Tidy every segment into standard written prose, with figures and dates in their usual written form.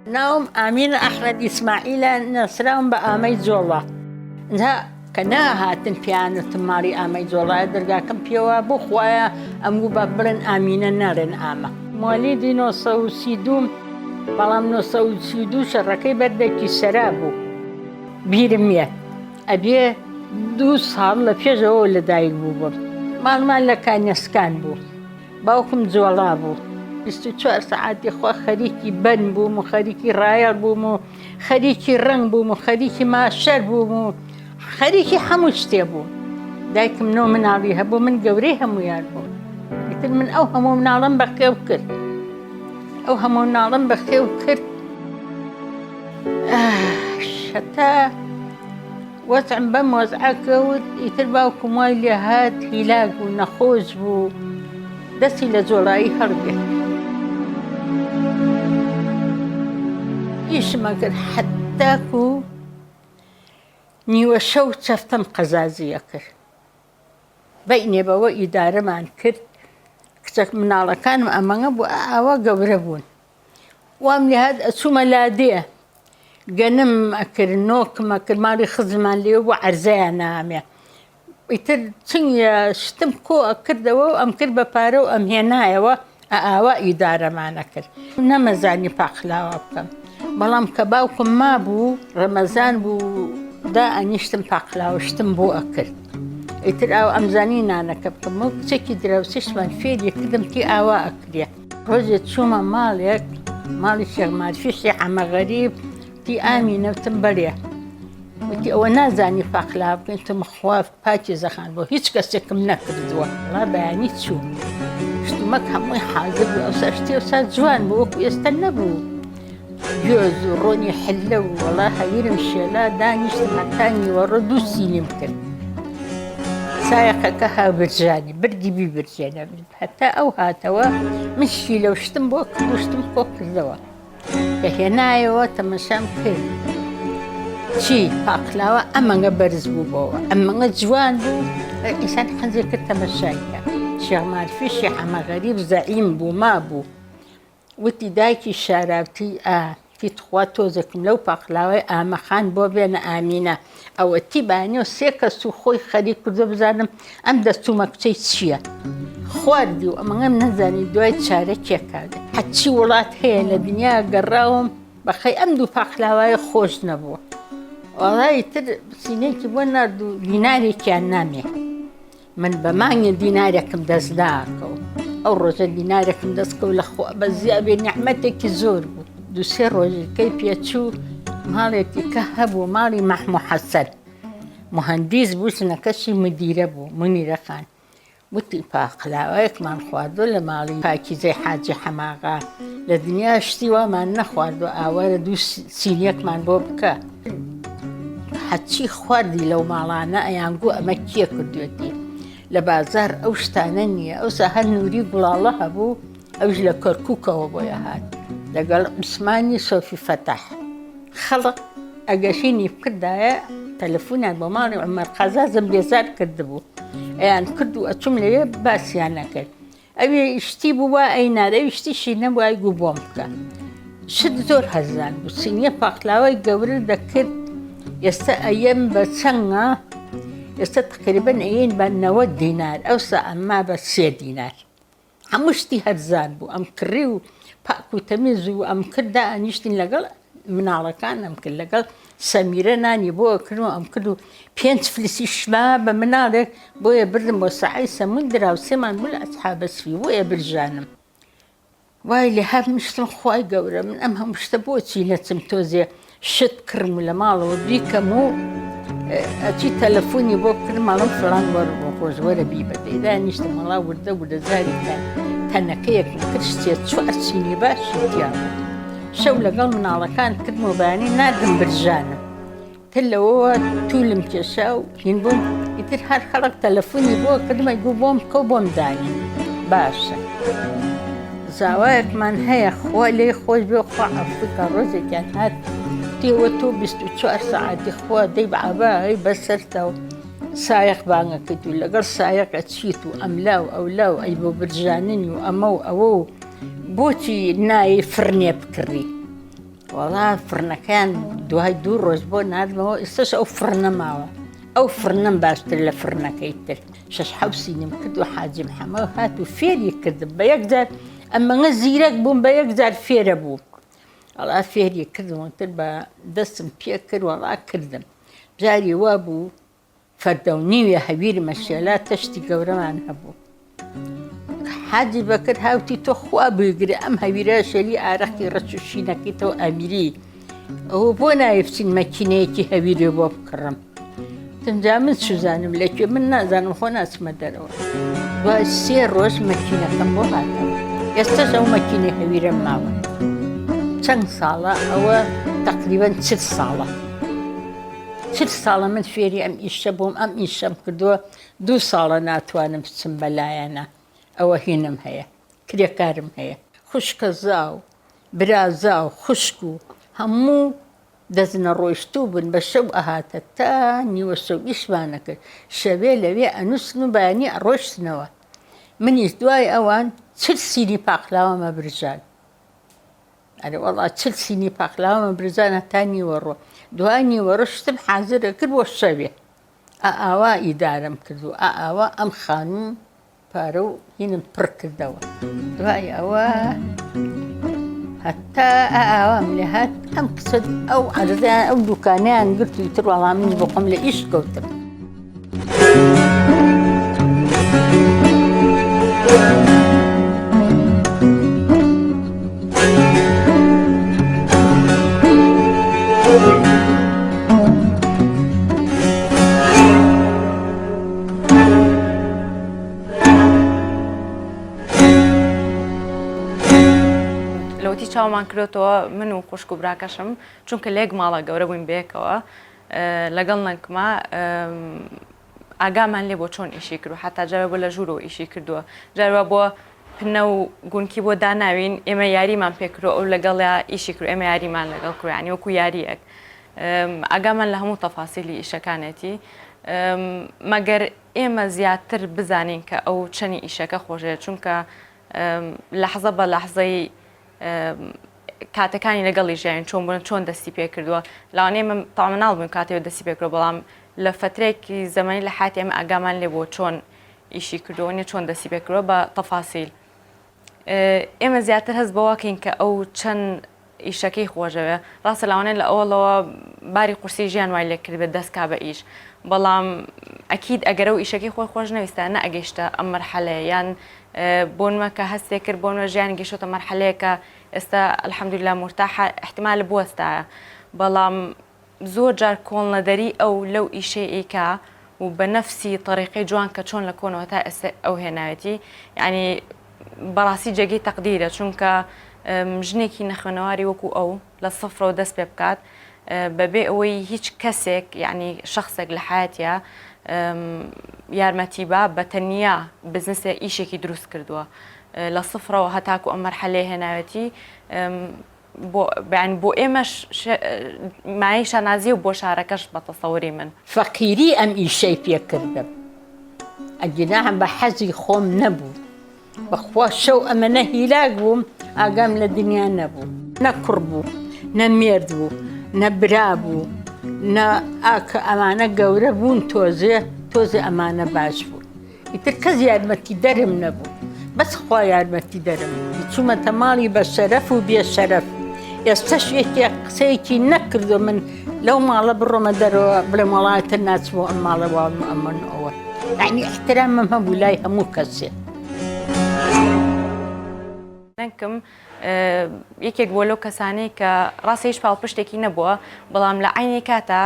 ناوم أمين أحمد إسماعيل نسرهم بآمي زولا نها كنا هاتن بيانو تماري آمي زولا درجا كم بيوا بخوايا أمو ببرن آمين نارن آما مواليدي نوصو سيدوم بلام نوصو سيدو شركي بردكي سرابو بيرمية أبيه 2 سال لبيجو لدايق بوبر مال لكان يسكان بو باوكم زولا بو 24 ساعات يخوا خريكي بن بومو خريكي راير بومو خريكي رنگ بومو خريكي ماشر بومو خريكي حموشتي بو دايك منو من عليها بو من قوريها ميال بو قلت من أوهمو من عالم بخي وكر أوهمو من عالم بخي وكر شتا وزعن بم وزعك يترباوكم وايلي هاد هلاك ونخوز بو دسي لزولاي هربي إيش ما قد حتىكو نيو شو تفتم قزازي أكر بيني بوا إدارة ما انكر كتك من على كان أمانا بو أوا قبربون واملي هاد أسوما لادية قنم أكر نوك ما أكر مالي خزمان لي وعرزانا عمي يتر تنيا شتمكو أكر دوا أمكر ببارو أم هنايا وأوا إدارة ما نكر نمزاني باقلا وابكم بلام كباوكم ما بو رمضان بو دا أنيشتم باقلا وشتم بو أكر يتر أو أمزانين أنا كبكم مو تكي دراوسيش من فيدي كدمتي أوا أكريا روزي تشوما مالي شيخ مالي في شيخ عما غريب تي آمينة وتنبريا وتي أونا زاني باقلا كنت مخواف باكي زخان بو هيش كسيكم نكردوا الله بياني تشو شتو مكهم حاضر وأساشتي وساد جوان بو يستنى بو جوز وروني حلو والله هيرمشي لا دانيش تاني وردو السين يمكن سايقة كها برجاني بردي بي برجاني حتى أو هاتوا مشي لو شتم بوك وشتم بوك الزوا هنايا وتمشام كل شي باقلاوا أما برز بو أما جوان بو إنسان حنزي كتمشايكا شيخ مالفي شيخ عما غريب زعيم بو ما بو وتي دايكي شاربتي في تخواتو زكم لو باقلاوي آما خان بو بين آمينة أو تيباني وسيكا سو خوي خريك زبزانم أم دستو مكتي تشيا خواردي وأما غم نزاني دوي تشاركي كادا حتشي ولات هي لدنيا قراهم بخي أمدو باقلاوي خوش نبو والله يتر سينيكي بونا دو ديناري كان نامي من بماني ديناريكم دزداكو أو رجل ديناريكم دزكو لخو بزيابي نعمتك زور دو سير رجل كيف يتشو مالي تكهب ومالي محمو حسن مهندس بوسنا كشي مديرة بو منيرة خان بوتي باقلاويك ما نخوادو لمالي باكي زي حاجة حماغا لدنيا اشتوا ما نخوادو آوار دو سينيك ما نبوبكا حتشي خواردي لو مالانا أيانقو أمكيه كردوتي لبازار أو شتانني أو سهل نوري قول الله أبو أوج لكركوكا وبويا هاد لقال عثماني صوفي فتح خلق أقاشيني بكدا تلفوني عند مامي عمر قزازم بيزار كدبو يعني كدو أتشم لي بس يعني كد أبي اشتي بوا أينا أبي اشتي شينا بوا يقوبومك شد زور هزان بسينية باقلاوي قوري ذكر يستا أيام بسنة يستا تقريبا أيين بأنه دينار أو سأما بس 6 دينار عمشتي هزان بو أم كريو باكو تميزو أم كدا أنيشتين لقل من على كان أم كل لقل سميرة ناني بو كنو أم كدو بينت فلسي شباب من عليك بويا بردم وسعي سمندرا وسمان ولا أصحاب في بويا برجانم وايلي هاب مشتم خواي قورة من أمها مشتبوتي نتمتوزي شت كرم ولا مالو وديك مو أتي تلفوني بو كرم على فلان ورغوز ورا بيبا إذا نشتم الله وردا زاري تنكيك كرشتي تشوأسيني باشي تيابو شو لقل من على كان كدمو باني نادم برجانا تلو تولم تشاو ينبون يتر هار خلق تلفوني بو كدما يقوبوم كوبوم داني باشا زوايك من هي خوالي خوش بيو خوا أفريقيا روزي كان هاد تيوتو 24 ساعة خوا ديب عباي بسرتو سايق بانغا كدو لقل سايق اتشيتو أملاو أو لاو أي بو برجانينيو أمو أوو بوتي ناي فرني بكري وڵا فرنەکەیان دوای 2 ڕۆژ بۆ نردمەوە ئێستاش ئەو فرنە ماوە ئەو فرنەم باشتر لە فرنەکەی تر 6 سینیم کرد و حاجی محەممەد هات و فێری کردم بە یەکجار ئەمەngە زیرەک بووم بە یەکجار فێرە بوو وڵا فێری کردمتر بە دەستم پێ کرد وڵا کردم جاری وا بوو فەردەونیویە هەویر مەشێلا تەشتی گەورەمان هەبوو حاجی بەکرد هاوتی تۆ خوا بگرێ ئەم هەویرە شەلی ئارەقی ڕەچ و شینەکەیتەوە ئەمیری ئەوە بۆ نایەفچین مەکینەیەکی هەویرێ بۆ بکڕم تنجا من سوزانم لەکوێ من نازانم خۆ ناچمە دەرەوە دوای 3 ڕۆژ مەکینەکەم بۆ هاتەوە ئێستاش ئەو مەکینەی هەویرەم ماوە چەند ساڵە ئەوە تەقریبەن 40 ساڵە 40 ساڵە من فێری ئەم ئیشە بووم ئەم ئیشەم کردووە 2 ساڵە ناتوانم بچم بەلایەنە ئەوە هینم هەیە کرێکارم هەیە خوشکە زاو برازا و خوشک و هەموو دەزنە ڕۆیشتوو بن بە شەو ئەهاتە تا نیوە شەو ئیشمانە کرد شەوێ لەوێ ئەنووسن و بەیانی ئەڕۆشتنەوە منیش دوای ئەوان 40 سینی پاقلاوەمە برژان ئەرێ وەڵا 40 سینی پاقلاوەمە برژانە تا نیوەڕۆ دوای نیوەڕۆ شتم حازرە کرد بۆ شەوێ ئاوا ئیدارەم کرد و ئاوا ئەم خانوم پارە و هینم پڕ کردەوە دوای ئەوە هەتا ئاوام لێ هات ئەم قسە ئەو عەرزیان ئەو دوکانیان گرت و تر وەڵام من بۆخۆم لە ئیش کەوتم چاومان کردەوە من و خوشک و براکەشم چونکە لێک ماڵە گەورە بووین بێکەوە لەگەڵ نەنکما ئاگامان لێ بۆ چۆن ئیشی کرد و حتا جارە بۆ لە ژوورەوە ئیشی کردووە جاروا بۆ پنە و گونکی بۆ داناوین ئێمە یاریمان پێکردەوە ئەو لەگەڵیا ئیشی کرد ئێمە یاریمان لەگەڵ کوڕیانی وەکو یاریەک ئاگامان لە هەموو تەفاسیلی ئیشەکانێتی مەگەر ئێمە زیاتر بزانین کە ئەو چەنی ئیشەکە خۆشەیە چونکە لەحزە بە لەحزەی کاتەکانی لەگەڵی ژیان چۆن بوون چۆن دەستی پێ کردووە لاوانەیە من تاواناڵ بووین کاتێوە دەستی پێکردەوە بەڵام لە فترێکی زەمانی لە حیاتی ئێمە ئاگامان لێ بۆ چۆن ئیشی کردووە نیە چۆن دەستی پێکردەوە بە تەفاسیل ئێمە زیاتر هەست بەوەکەین کە ئەو چەند ئیشەکەی خۆشەوێ ڕاستە لاوانەیە لە ئەوڵەوە باری قورسی ژیان وای لێ کرد بێت دەستکا بە ئیش بەڵام ئەکید ئەگەرە و ئیشەکەی خۆی خۆش نەویستە نەئەگەیشتە ئەم مەرحەلەیە یان بۆنمە کە هەستێ کرد بۆنەوە ژیان گەیشتۆتە مەرحەلەیەکە ئێستا الحەمدوللا مرتاحە احتیمال بوەستایە بەڵام زۆر جار کۆڵنەدەری ئەو لەو ئیشەیەکە و بە نەفسی طریقی جوان کە چۆن لە کۆنەوە تا ئێستا ئەو هێناوێتی یعنی بەڕاستی جێگەی تەقدیرە چونکە ژنێکی نەخوێنەواری وەکو ئەو لە سەفرەوە دەست پێ بکات بەبێ ئەوەی هیچ کەسێک یعنی شخصێک لە حیاتە یارمەتی بە بەتەنیا بزنسێ ئیشێکی دروست کردووە لە سفرەوە هەتاکو ئەم مەرحەلەیە هێناوێتی بۆ ئێمەش مای شانازی و بۆ شارەکەش بە تەسەوری من فەقیری ئەم ئیشەی پێکردم ئەگینا بە حەزی خۆم نەبوو بەخوا شەو ئەمەنە هیلاک بووم ئاگام لە دنیا نەبوو نە کوڕ بوو نە مێرد بوو نە برا بوو نە ئاکە ئەمانە گەورە بوون تۆزێ ئەمانە باش بوو ئیتر کەس یارمەتی دەرم نەبوو بەس خوا یارمەتی دەرم چوومەتە ماڵی بە شەرەف و بێ شەرەف ئێستاش قسەیەکی نەکردو من لەو ماڵە بڕۆمە دەرەوە بڵێ وڵاتە ناچمەوە ئەم ماڵە واڵم ئەمەنەوە یعنی احترامم هەبوو لای هەموو کەسێ نەکەم یەکێک بۆ لەو کەسانەی کە ڕاستی هیچ پاڵپشتێکی نەبووە بەڵام لە عینی کاتە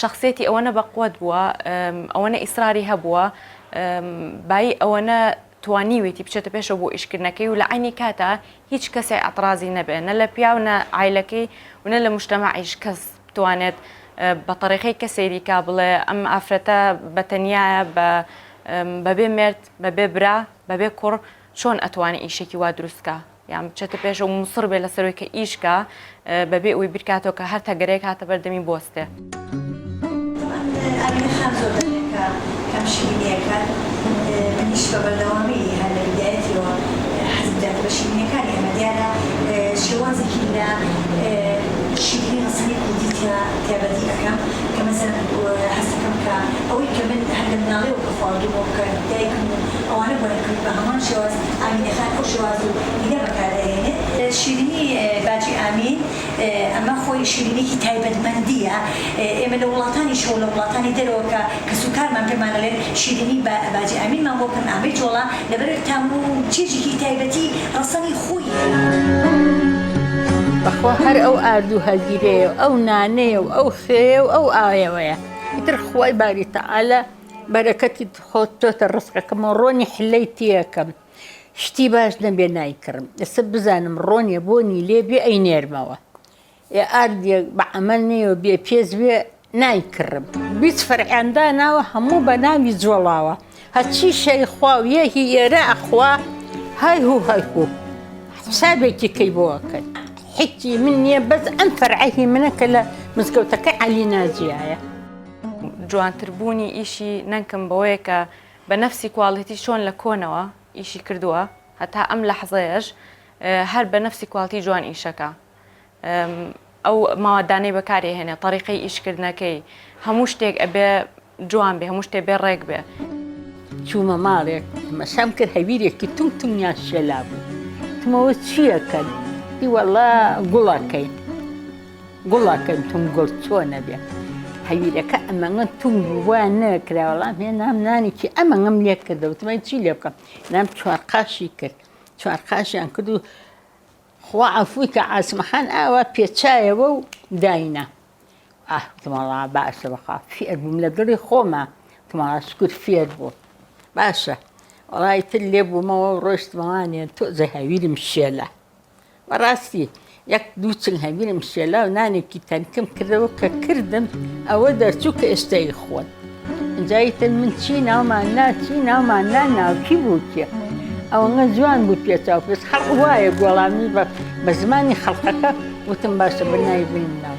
شخصێتی ئەوەنە بەقوت بووە ئەوەنە ئیسراری هەبووە بای ئەوەنە توانیوێتی بچێتە پێشەوە بۆ ئیشکردنەکەی و لە عینی کاتە هیچ کەسێ ئەترازی نەبێ نە لە پیا و نە عیلەکەی و نە لە مجتەمەعیش کەس بتوانێت بە طریقەی کە سەیریکا بڵێ ئەم ئافرەتە بەتەنیایە بەبێ مرد بەبێ برا بەبێ کوڕ چۆن ئەتوانێت ئیشێکی وا دروستکە یان بچێتە پێشەوە مووسڕ بێ لەسەرەوەی کە ئیشکە بەبێ ئەوی بیرکاتەوە کە هەر تەگەرەیەک هاتە بەردەمی بۆستێ منیش بە بەردەوامی هەر لە بدایەتەوە حەزم بدات بە شیرینیەکانی ئەمە دیارە شێوازێکی لە شیرینی ڕسەنی کوردی تایبەتی ئەەکەم کە مەسەڵەن هەستەکەم کە ئەوەی کە من هەر لە مناڵەوە کە خواردووەوە کە دایکم و ئەوانە بۆیان بە هەمان شێواز ئامینەخان ئەو شێواز و هینە بەکاردەهێنێت شیرینی باجی ئامین ئەمە خۆی شیرینێکی تایبەتمەندیە ئێمە لە وڵاتانی شەو لە وڵاتانی دەرەوە کە سوکارمان پێمان دەڵێن شیرینی باجی ئامینمان بۆ کەم ئامەی جۆڵە لەبەر تام و چێژێکی تایبەتی ڕەسەنی خۆی بەخوا هەر ئەو ئاردوو هەگیرەیە و ئەو نانەیە و ئەو خێە و ئەو ئاوەیە ئیتر خوای باری تەعالە بەرەکەتی خۆت تۆتە ڕزقەکەم و ڕۆنی حلەی تێەکەم شتی باش نەبێ نایکڕم ئێستا بزانم ڕۆنیە بۆنی لێ بێ ئەینێرمەوە ئاردێ بە عەمەل نەیەوە بێ پێز بێ نایکڕم بیت فەرعیاندا ناوە هەموو بە ناوی جۆڵاوە هەچی شەی خواویەهی ئێرە ئەخوا هایهوو هایهوو حسابێکی کەی بۆەکەن حیتی من نییە بەس ئەم فەرعەهی منە کە لە مزگەوتەکە عەلی ناجیایە جوانتربوونی ئیشی نەنکم بەوەیە کە بە نەفسی کواڵیتی چۆن لە کۆنەوە ئیشی کردووە هەتا ئەم لەحزەیەش هەر بە نەفسی کواڵیتی جوان ئیشەکە ئەو ماوەدانەی بەکارهێنێ طریقەی ئیشکردنەکەی هەموو شتێک ئەبێ جوان بێ هەموو شتێک بێ ڕێک بێ چوومە ماڵێک مەسام کرد هەویرێکی تونتونیان شێلا بوو تمەوە چیەکەن دیوەڵا گوڵەکەین تون گوڵ چۆنە بێ هەویرەکە ئەمەنگە تون وان نەکرا وەڵام هێ نام نانێکی ئەمەنگەم لێ کردەوە تمای چی لێ بکەم نام چوارقاشی کرد چوارقاشیان کرد و خوا عەفووی کە عاسمەخان ئاوا پێچایەوە و داینا تمەڵا باشە بەخوا فێر بووم لە دڵی خۆمە تمەڵا شکر فێر بوو باشە وەڵای تر لێ بوومەوە و ڕۆیشتمەوانێ تۆزە هەویرم شێلە بەڕاستی یەک دوو چنگ هەویرم شێلا و نانێکی تەنکم کردەوە کە کردم ئەوە دەرچوو کە ئێستای خۆن ئەجایتر من چی ناومان ناوکی بوو کێ ئەوەنگە جوان بوو پێچاو پێس خەڵق وایە گۆڵامی بە زمانی خەڵقەکە وتم باشە بەناوی بین ناو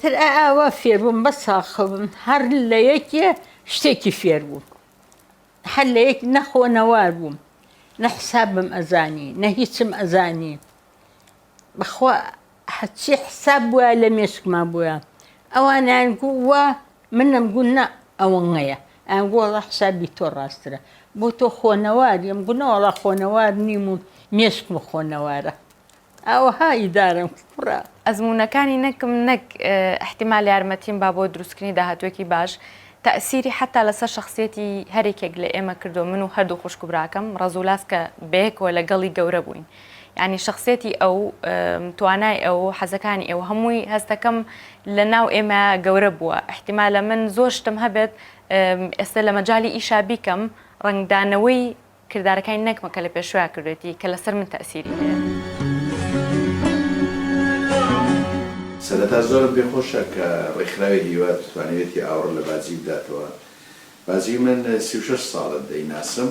تر ئاوا فێر بووم بە ساخەبم هەر لە یەکێ شتێکی فێر بووم هەر لە یەک نەخۆنەوار بووم نە حسابم ئەزانی نە هیچم ئەزانی بەخوا هەچی حساب بووە لە مێشکمان بووە ئەوانیان گووە منم گوو نە ئەوەنگەیە ئەیان گوو وەڵا حسابی تۆ ڕاسترە بۆ تۆ خۆنەواریم گوونە وەڵا خۆنەوار نیم و مێشکم خۆنەوارە ئەوەها ئیدارم کوڕە ئەزمونونەکانی نەکم نەک احتیمال یارمەتیم با بۆ دروستکردنی داهاتوێکی باش تەئسیری حتا لەسەر شخصیەتی هەرێکێک لە ئێمە کردو من و هەردوو خوشک و براکەم ڕەزولاس کە بەیەکەوە لەگەڵی گەورە بووین یعنی شخصیەتی ئەو توانای ئەو حەزەکانی ئێوە هەمووی هەستەکەم لە ناو ئێمە گەورە بووە احتیمالە من زۆر شتم هەبێت ئێستا لە مەجای ئیشا بیکەم ڕنگدانەوەی کردارەکانی نەکمە کە لە پێشویا کردێتی کە لەسەر من تەئسیری هەیە سەرەتا زۆرم پێخۆشە کە ڕێکخراوی هیواد توانێتی ئاوڕ لە بازی بداتەوە بازی من 36 ساڵت دەیناسم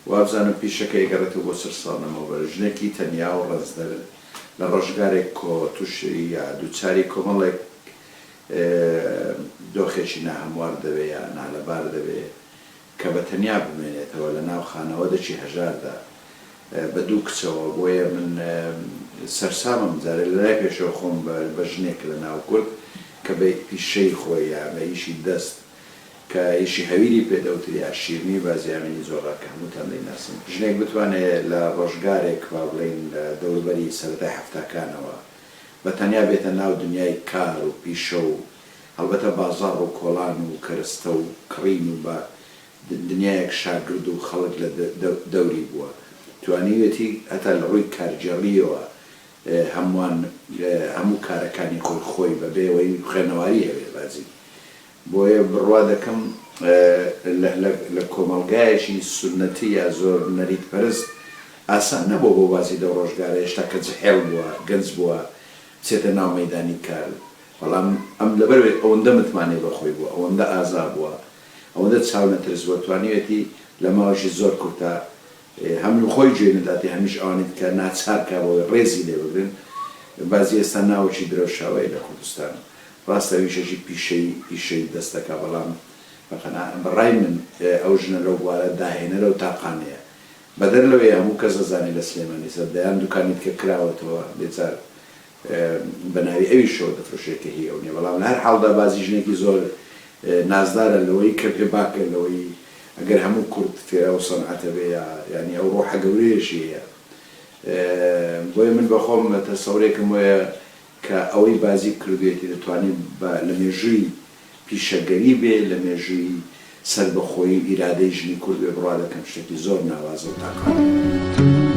وابزانم پیشەکە گەڕێتەوە بۆ 30 ساڵ نەمەوە ژنێکی تەنیا و ڕەزدەر لە ڕۆژگارێک کۆ تووشی یا دووچاری کۆمەڵێک دۆخێکی ناهەموار دەبێ یا نالەبار دەبێ کە بە تەنیا بمێنێتەوە لە ناو خانەوە دەچی هەژاردا بە دوو کچەوە بۆیە من سەرسامم جارێ لەلای پێشەوە خۆم بە ژنێک لە ناو کورد کە بە پیشەی خۆی یا بە ئیشی دەست کە ئیشی هەویری پێدەوتری یا شیرنی بازیامینی زۆڕاکە هەمووتان دەیناسم ژنێک بتوانێت لە ڕۆژگارێک با بڵێن لە دەوروبەری سەرەتای هەفتاکانەوە بە تەنیا بێتە ناو دنیای کار و پیشە و هەڵبەتە بازاڕ و کۆڵان و کەرستە و کڕین و بە دنیایەک شاگرد و خەڵک لە دەوری بووە توانیوێتی هەتا لە ڕووی کارجێڕیەوە هەموو کارەکانی خۆی بەبێەوەی خوێنەواری هەوێ بازی بۆیە بڕوا دەکەم لە کۆمەڵگایەکی سونەتی یا زۆر نەریتپەرست ئاسان نەبوو بۆ بازی دە ڕۆژگارە هێشتا کە جەهێڵ بووە گەنج بووە بچێتە ناو مەیدانی کار بەڵام ئەم لەبەر ئەوەندە متمانەی بەخۆی بووە ئەوەندە ئازا بووە ئەوەندە چاو نەترس بووە توانیوێتی لە ماوەشی زۆر کورتە هەموو خۆی گوێنەداتی هەمیش ئەوانێت کە ناچار کابەوەی ڕێزی لێ بگرن بازی ئێستا ناوەکی درەوشاوی لە کوردستان ڕاستەویشەشی پیشەی دەستەکە بەڵام بەڕای من ئەو ژنە لەو بوارە داهێنەرە و تاقانەیە بەدەر لەوەی هەموو کەس دەزانێت لە سلێمانی سەردەیان دوکانیت کە کراوەتەوە بێجار بە ناوی ئەویشەوە دەفرۆشێکە هی ئەو نیە بەڵام لە هەر حاڵدا بازی ژنێکی زۆر نازدارە لەوەی کە پێ باکە لەوەی ئەگەر هەموو کورد فێرە و سەنعەتە بێ ینی ئەو ڕۆحە گەورەیەشی هەیە بۆیە من بەخۆم تەسەورێکم وەیە کە ئەوەی بازی کردوێتی دەتوانین لە مێژووی پیشەگەری بێ لە مێژووی سەربەخۆیی ئیرادەی ژنی کورد بێ بڕوا دەکەم شتێکی زۆر ناوازە و تاقانە